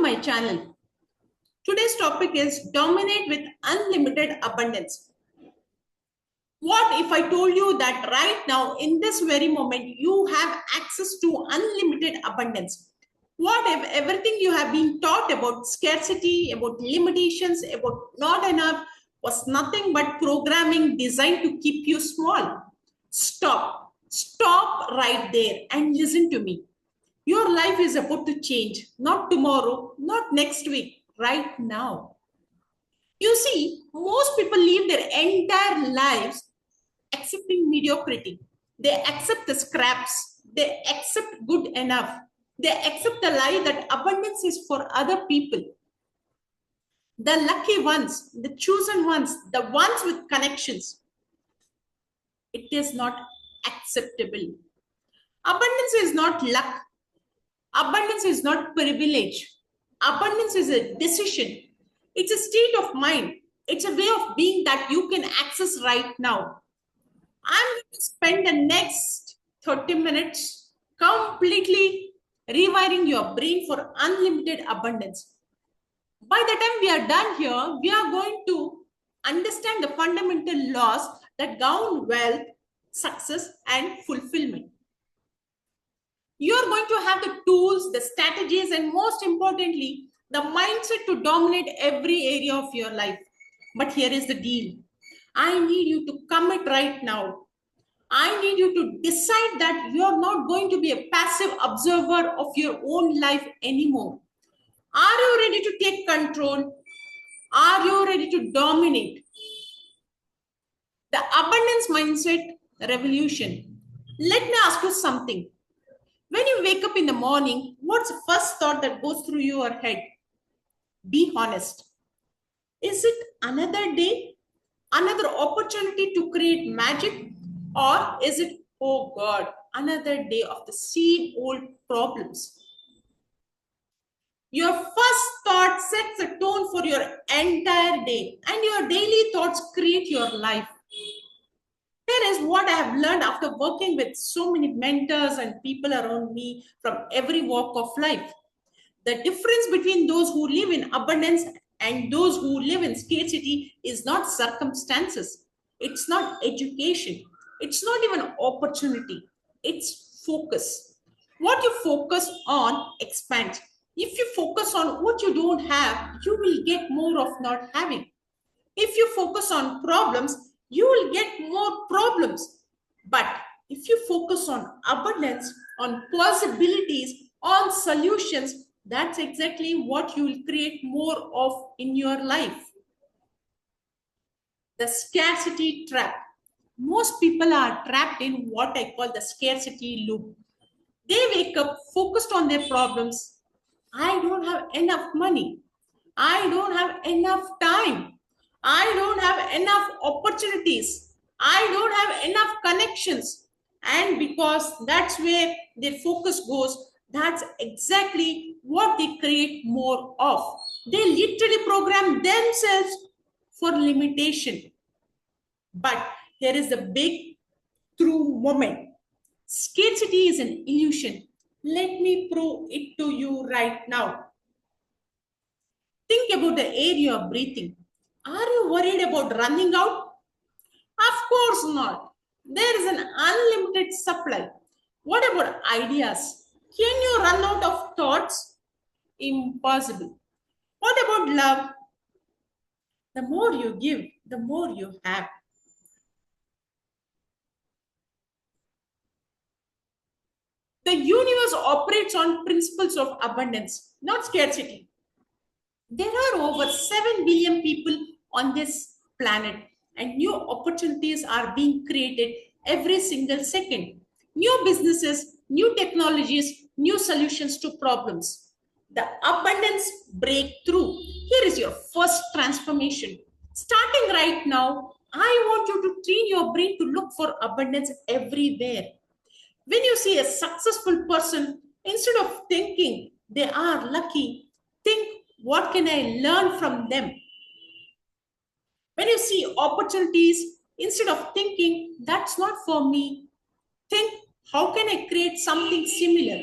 my channel. Today's topic is dominate with unlimited abundance. What if I told you that right now in this very moment you have access to unlimited abundance? What if everything you have been taught about scarcity, about limitations, about not enough was nothing but programming designed to keep you small? Stop right there and listen to me. Your life is about to change, not tomorrow, not next week, right now. You see, most people live their entire lives accepting mediocrity. They accept the scraps. They accept good enough. They accept the lie that abundance is for other people. The lucky ones, the chosen ones, the ones with connections. It is not acceptable. Abundance is not luck. Abundance is not privilege. Abundance is a decision. It's a state of mind. It's a way of being that you can access right now. I'm going to spend the next 30 minutes completely rewiring your brain for unlimited abundance. By the time we are done here, we are going to understand the fundamental laws that govern wealth, success, and fulfillment. You are going to have the tools, the strategies, and most importantly, the mindset to dominate every area of your life. But here is the deal. I need you to commit right now. I need you to decide that you're not going to be a passive observer of your own life anymore. Are you ready to take control? Are you ready to dominate? The abundance mindset revolution. Let me ask you something. When you wake up in the morning, what's the first thought that goes through your head? Be honest. Is it another day? Another opportunity to create magic? Or is it, oh God, another day of the same old problems? Your first thought sets the tone for your entire day, and your daily thoughts create your life. Here is what I have learned after working with so many mentors and people around me from every walk of life. The difference between those who live in abundance and those who live in scarcity is not circumstances. It's not education. It's not even opportunity. It's focus. What you focus on expands. If you focus on what you don't have, you will get more of not having. If you focus on problems, you will get more problems. But if you focus on abundance, on possibilities, on solutions, that's exactly what you will create more of in your life. The scarcity trap. Most people are trapped in what I call the scarcity loop. They wake up focused on their problems. I don't have enough money. I don't have enough time. I don't have enough opportunities. I don't have enough connections. And because that's where their focus goes, that's exactly what they create more of. They literally program themselves for limitation. But here is the big true moment. Scarcity is an illusion. Let me prove it to you right now. Think about the air you are breathing. Are you worried about running out? Of course not. There is an unlimited supply. What about ideas? Can you run out of thoughts? Impossible. What about love? The more you give, the more you have. The universe operates on principles of abundance, not scarcity. There are over 7 billion people on this planet, and new opportunities are being created every single second. New businesses, new technologies, new solutions to problems. The abundance breakthrough. Here is your first transformation. Starting right now, I want you to train your brain to look for abundance everywhere. When you see a successful person, instead of thinking they are lucky, think, what can I learn from them? When you see opportunities, instead of thinking that's not for me, think, how can I create something similar?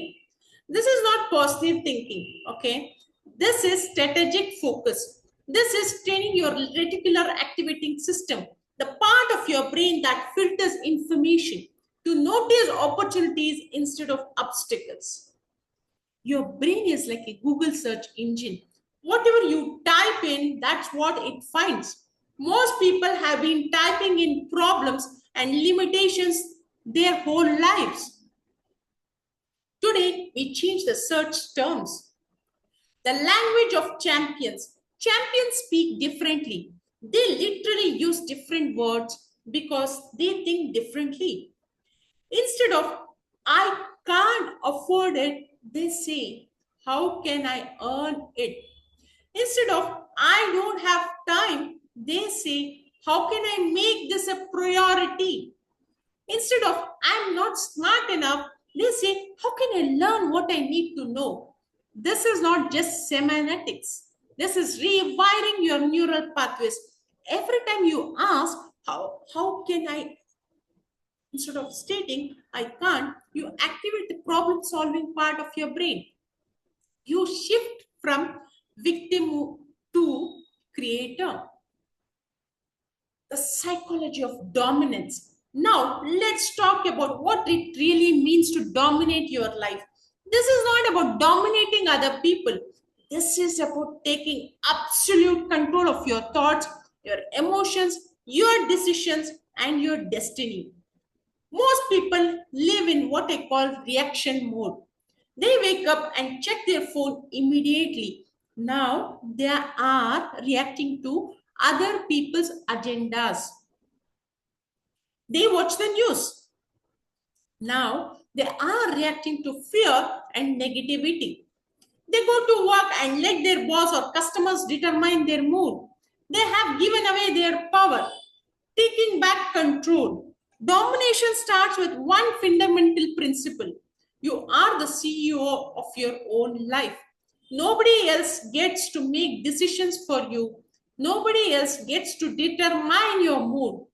This is not positive thinking, okay? This is strategic focus. This is training your reticular activating system, the part of your brain that filters information to notice opportunities instead of obstacles. Your brain is like a Google search engine. Whatever you type in, that's what it finds. Most people have been typing in problems and limitations their whole lives. Today, we change the search terms. The language of champions. Champions speak differently. They literally use different words because they think differently. Instead of, I can't afford it, they say, how can I earn it? Instead of, I don't have time, they say, how can I make this a priority? Instead of, I'm not smart enough, they say, how can I learn what I need to know? This is not just semantics. This is rewiring your neural pathways. Every time you ask, how can I, instead of stating, I can't, you activate the problem solving part of your brain. You shift from victim to creator. The psychology of dominance. Now, let's talk about what it really means to dominate your life. This is not about dominating other people. This is about taking absolute control of your thoughts, your emotions, your decisions, and your destiny. Most people live in what I call reaction mode. They wake up and check their phone immediately. Now they are reacting to other people's agendas. They watch the news. Now they are reacting to fear and negativity. They go to work and let their boss or customers determine their mood. They have given away their power, taking back control. Domination starts with one fundamental principle. You are the CEO of your own life. Nobody else gets to make decisions for you. Nobody else gets to determine your mood.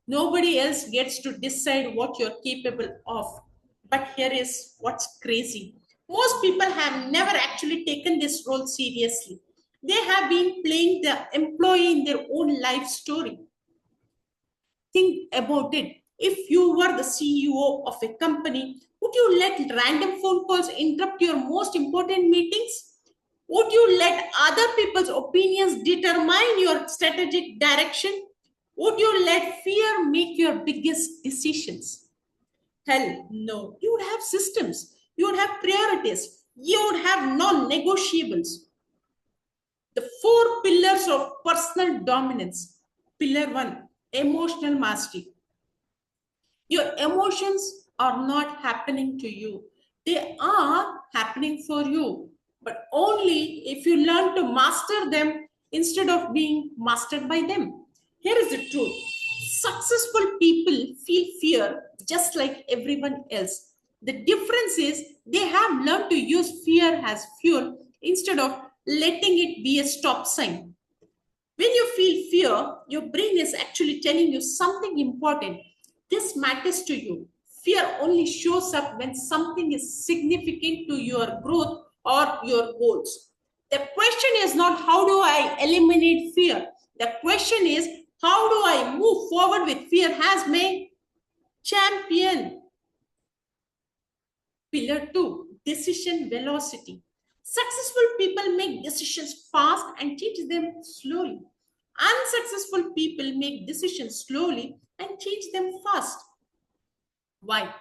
Nobody else gets to decide what you're capable of. But here is what's crazy. Most people have never actually taken this role seriously. They have been playing the employee in their own life story. Think about it. If you were the CEO of a company, would you let random phone calls interrupt your most important meetings? Would you let other people's opinions determine your strategic direction? Would you let fear make your biggest decisions? Hell no. You would have systems, you would have priorities, you would have non negotiables. The four pillars of personal dominance. Pillar one, emotional mastery. Your emotions are not happening to you, they are happening for you, but only if you learn to master them instead of being mastered by them. Here is the truth: successful people feel fear just like everyone else. The difference is they have learned to use fear as fuel instead of letting it be a stop sign. When you feel fear, your brain is actually telling you something important. This matters to you. Fear only shows up when something is significant to your growth or your goals. The question is not how do I eliminate fear? The question is how do I move forward with fear as my champion? Pillar 2, decision velocity. Successful people make decisions fast and change them slowly. Unsuccessful people make decisions slowly and change them fast. Why?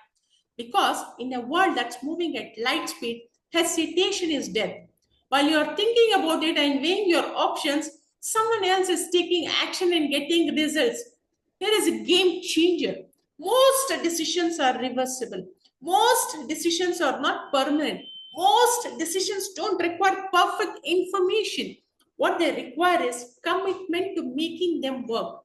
Because in a world that's moving at light speed, hesitation is death. While you're thinking about it and weighing your options, someone else is taking action and getting results. Here is a game changer. Most decisions are reversible. Most decisions are not permanent. Most decisions don't require perfect information. What they require is commitment to making them work.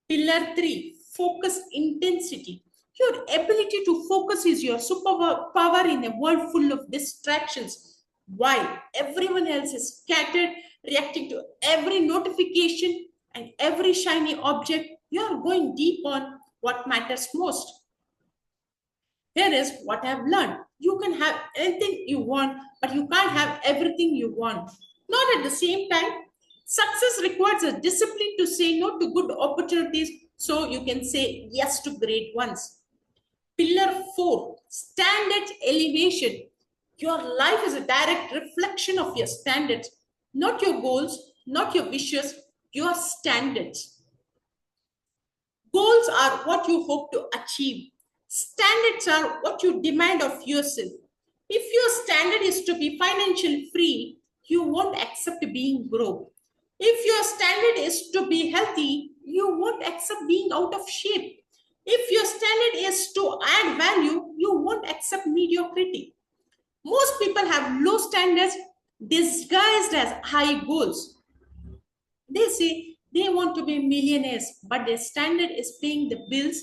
Pillar 3, focus intensity. Your ability to focus is your superpower in a world full of distractions. While everyone else is scattered, reacting to every notification and every shiny object, you are going deep on what matters most. Here is what I've learned. You can have anything you want, but you can't have everything you want. Not at the same time. Success requires a discipline to say no to good opportunities so you can say yes to great ones. Pillar 4, standards elevation. Your life is a direct reflection of your standards, not your goals, not your wishes, your standards. Goals are what you hope to achieve. Standards are what you demand of yourself. If your standard is to be financially free, you won't accept being broke. If your standard is to be healthy, you won't accept being out of shape. If your standard is to add value, you won't accept mediocrity. Most people have low standards disguised as high goals. They say they want to be millionaires, but their standard is paying the bills,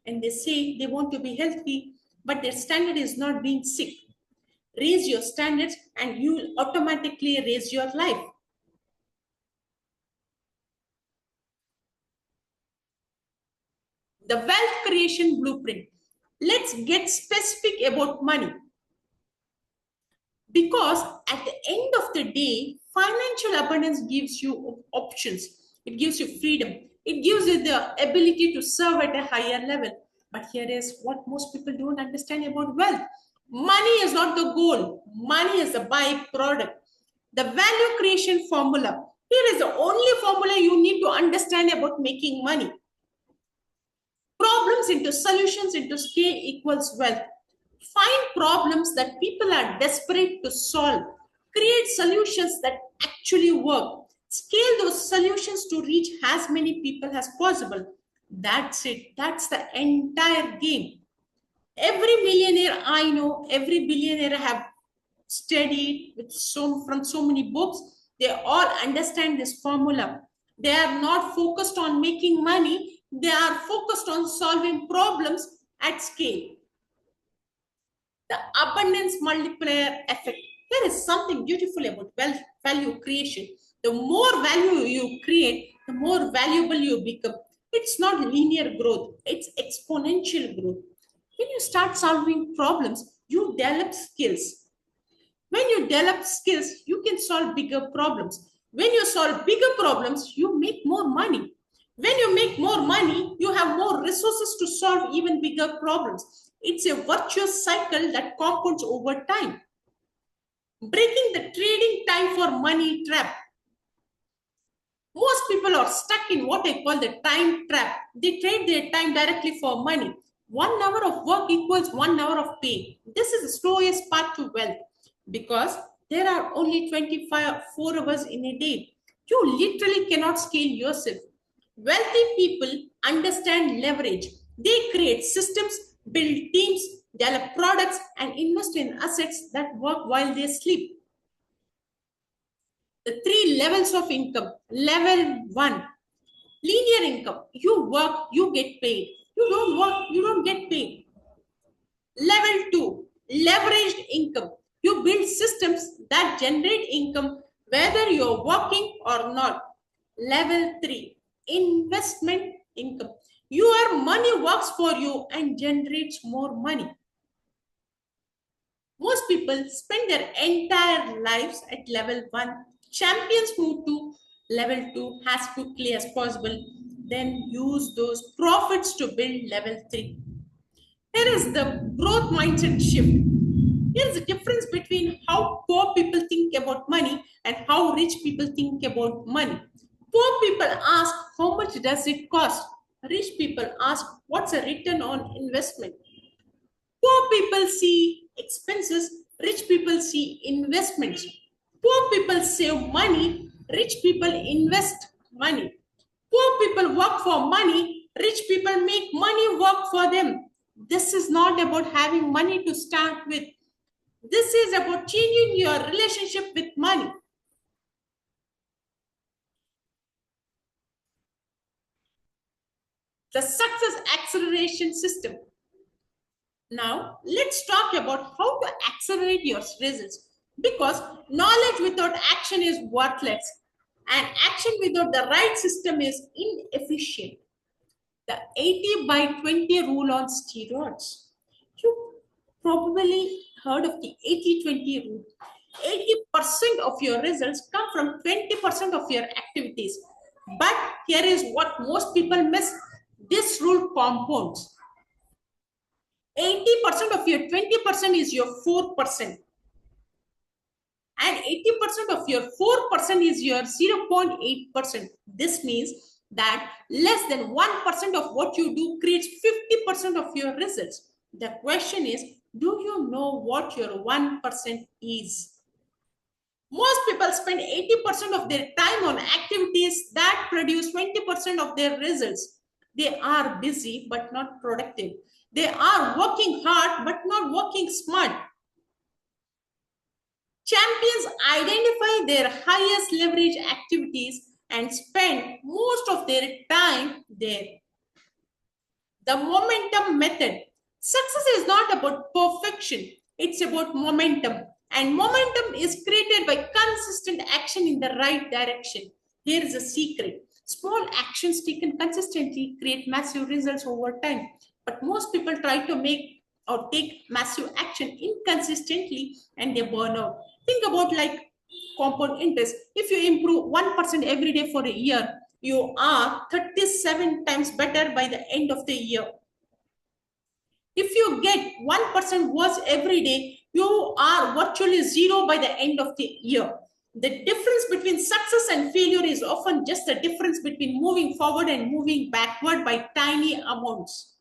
and they say they want to be healthy, but their standard is not being sick. Raise your standards, and you will automatically raise your life. The wealth creation blueprint. Let's get specific about money. Because at the end of the day, financial abundance gives you options. It gives you freedom. It gives you the ability to serve at a higher level. But here is what most people don't understand about wealth. Money is not the goal. Money is the byproduct. The value creation formula. Here is the only formula you need to understand about making money. Problems into solutions into scale equals wealth. Find problems that people are desperate to solve. Create solutions that actually work. Scale those solutions to reach as many people as possible. That's it. That's the entire game. Every millionaire I know, every billionaire I have studied from so many books, they all understand this formula. They are not focused on making money. They are focused on solving problems at scale. The abundance multiplier effect. There is something beautiful about wealth value creation. The more value you create, the more valuable you become. It's not linear growth, it's exponential growth. When you start solving problems, you develop skills. When you develop skills, you can solve bigger problems. When you solve bigger problems, you make more money. When you make more money, you have more resources to solve even bigger problems. It's a virtuous cycle that compounds over time. Breaking the trading time for money trap. Most people are stuck in what I call the time trap. They trade their time directly for money. 1 hour of work equals 1 hour of pay. This is the slowest path to wealth because there are only 4 hours in a day. You literally cannot scale yourself. Wealthy people understand leverage. They create systems, build teams, develop products, and invest in assets that work while they sleep. The 3 levels of income. Level 1, linear income. You work, you get paid. You don't work, you don't get paid. Level 2, leveraged income. You build systems that generate income whether you're working or not. Level 3, investment income. Your money works for you and generates more money. Most people spend their entire lives at level 1. Champions move to level 2 as quickly as possible, then use those profits to build level 3. Here is the growth mindset shift. Here is the difference between how poor people think about money and how rich people think about money. Poor people ask, how much does it cost? Rich people ask, what's a return on investment? Poor people see expenses, rich people see investments. Poor people save money, rich people invest money. Poor people work for money, rich people make money work for them. This is not about having money to start with. This is about changing your relationship with money. The success acceleration system. Now, let's talk about how to accelerate your results because knowledge without action is worthless and action without the right system is inefficient. The 80 by 20 rule on steroids. probably heard of the 80-20 rule. 80% of your results come from 20% of your activities. But here is what most people miss. This rule compounds. 80% of your 20% is your 4%. And 80% of your 4% is your 0.8%. This means that less than 1% of what you do creates 50% of your results. The question is, do you know what your 1% is? Most people spend 80% of their time on activities that produce 20% of their results. They are busy but not productive. They are working hard but not working smart. Champions identify their highest leverage activities and spend most of their time there. The momentum method. Success is not about perfection, it's about momentum. And momentum is created by consistent action in the right direction. Here is a secret. Small actions taken consistently create massive results over time. But most people try to make or take massive action inconsistently and they burn out. Think about like compound interest. If you improve 1% every day for a year, you are 37 times better by the end of the year. If you get 1% worse every day, you are virtually zero by the end of the year. The difference between success and failure is often just the difference between moving forward and moving backward by tiny amounts.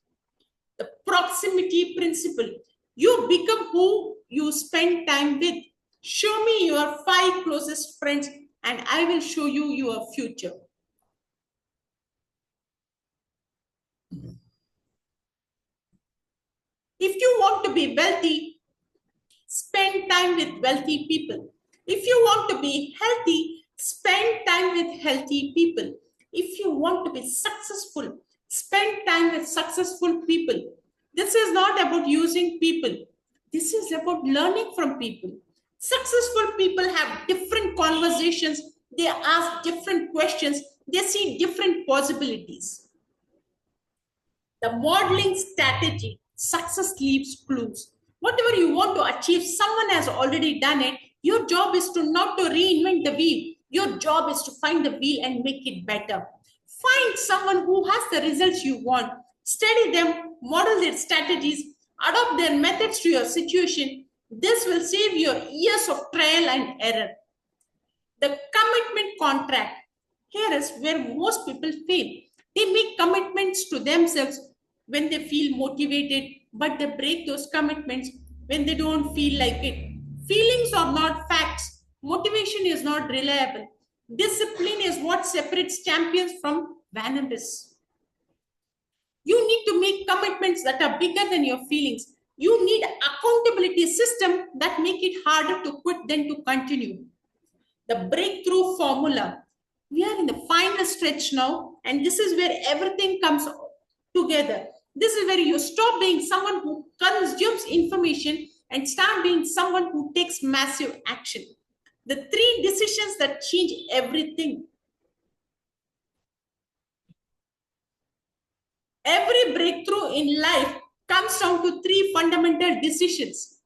The proximity principle. You become who you spend time with. Show me your 5 closest friends and I will show you your future. If you want to be wealthy, spend time with wealthy people. If you want to be healthy, spend time with healthy people. If you want to be successful, spend time with successful people. This is not about using people. This is about learning from people. Successful people have different conversations. They ask different questions. They see different possibilities. The modeling strategy. Success leaves clues. Whatever you want to achieve, someone has already done it. Your job is to not to reinvent the wheel. Your job is to find the wheel and make it better. Find someone who has the results you want. Study them, model their strategies, adopt their methods to your situation. This will save your years of trial and error. The commitment contract. Here is where most people fail. They make commitments to themselves when they feel motivated, but they break those commitments when they don't feel like it. Feelings are not facts. Motivation is not reliable. Discipline is what separates champions from vanabis. You need to make commitments that are bigger than your feelings. You need accountability system that make it harder to quit than to continue. The breakthrough formula. We are in the final stretch now, and this is where everything comes together. This is where you stop being someone who consumes information and start being someone who takes massive action. The 3 decisions that change everything. Every breakthrough in life comes down to 3 fundamental decisions.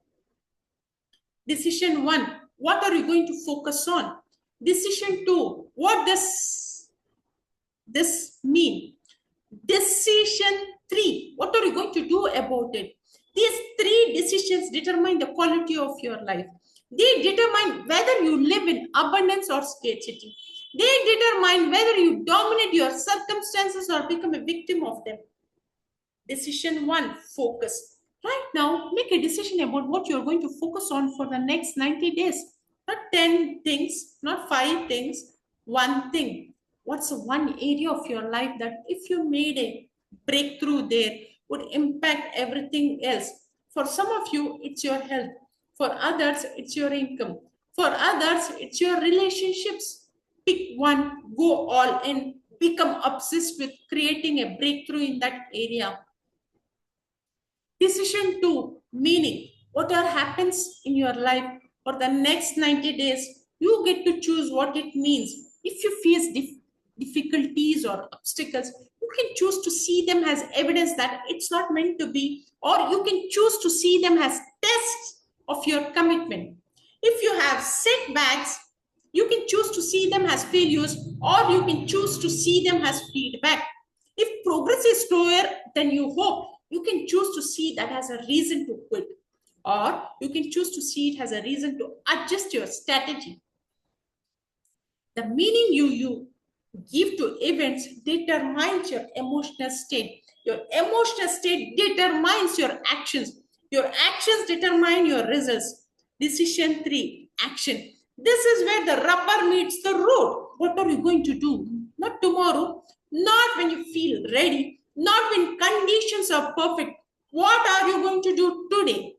Decision 1, what are you going to focus on? Decision 2, what does this mean? Decision 3, what are you going to do about it? These 3 decisions determine the quality of your life. They determine whether you live in abundance or scarcity. They determine whether you dominate your circumstances or become a victim of them. Decision 1, focus. Right now, make a decision about what you're going to focus on for the next 90 days. Not 10 things, not 5 things, one thing. What's one area of your life that if you made a breakthrough there would impact everything else? For some of you, it's your health. For others, it's your income. For others, it's your relationships. Pick one, go all in, become obsessed with creating a breakthrough in that area. Decision 2, meaning. Whatever happens in your life for the next 90 days, you get to choose what it means. If you face difficulties or obstacles, You can choose to see them as evidence that it's not meant to be, or you can choose to see them as tests of your commitment. If you have setbacks, you can choose to see them as failures, or you can choose to see them as feedback. If progress is slower than you hope, you can choose to see that as a reason to quit, or you can choose to see it as a reason to adjust your strategy. The meaning you give to events determines your emotional state. Your emotional state determines your actions. Your actions determine your results. Decision 3, action. This is where the rubber meets the road. What are you going to do? Not tomorrow, not when you feel ready, not when conditions are perfect. What are you going to do today?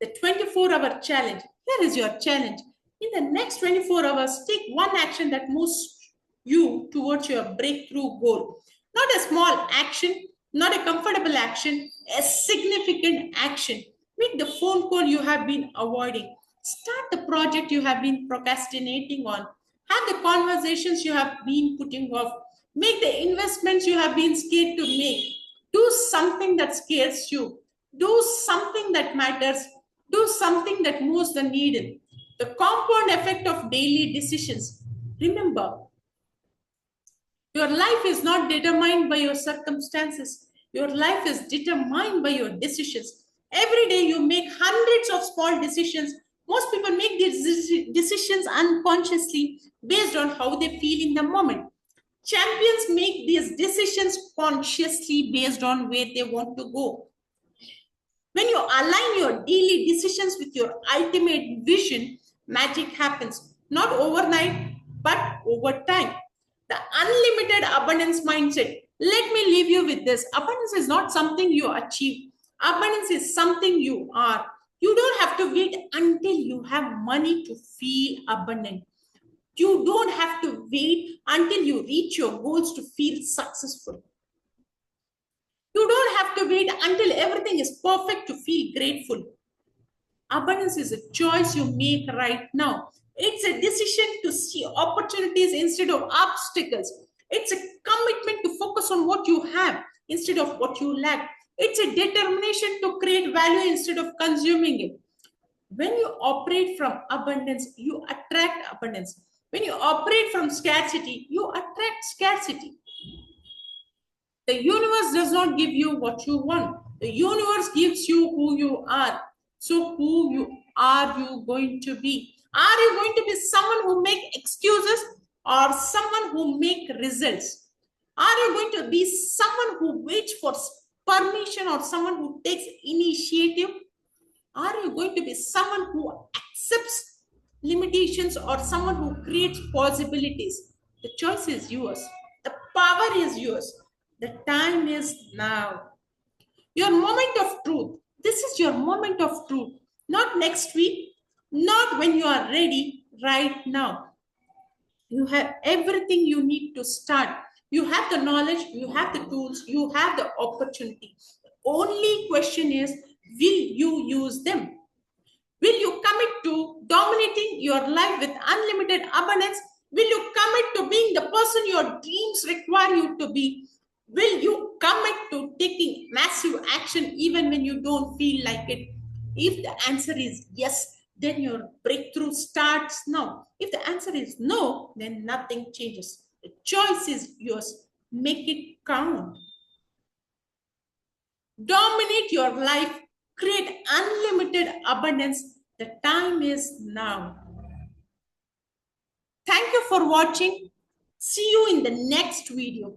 The 24-hour challenge. Here is your challenge. In the next 24 hours, take one action that moves you towards your breakthrough goal. Not a small action, not a comfortable action, a significant action. Make the phone call you have been avoiding. Start the project you have been procrastinating on. Have the conversations you have been putting off. Make the investments you have been scared to make. Do something that scares you. Do something that matters. Do something that moves the needle. The compound effect of daily decisions. Remember, your life is not determined by your circumstances. Your life is determined by your decisions. Every day you make hundreds of small decisions. Most people make these decisions unconsciously based on how they feel in the moment. Champions make these decisions consciously based on where they want to go. When you align your daily decisions with your ultimate vision, magic happens. Not overnight, but over time. The unlimited abundance mindset. Let me leave you with this. Abundance is not something you achieve. Abundance is something you are. You don't have to wait until you have money to feel abundant. You don't have to wait until you reach your goals to feel successful. You don't have to wait until everything is perfect to feel grateful. Abundance is a choice you make right now. It's a decision to see opportunities instead of obstacles. It's a commitment to focus on what you have instead of what you lack. It's a determination to create value instead of consuming it. When you operate from abundance, you attract abundance. When you operate from scarcity, you attract scarcity. The universe does not give you what you want. The universe gives you who you are. So who you are you going to be? Are you going to be someone who make excuses or someone who make results? Are you going to be someone who waits for permission or someone who takes initiative? Are you going to be someone who accepts limitations or someone who creates possibilities? The choice is yours. The power is yours. The time is now. Your moment of truth. This is your moment of truth. Not next week, not when you are ready, right now. You have everything you need to start. You have the knowledge, you have the tools, you have the opportunity. The only question is, will you use them? Will you commit to dominating your life with unlimited abundance? Will you commit to being the person your dreams require you to be? Will you commit to taking massive action even when you don't feel like it? If the answer is yes, then your breakthrough starts now. If the answer is no, then nothing changes. The choice is yours. Make it count. Dominate your life. Create unlimited abundance. The time is now. Thank you for watching. See you in the next video.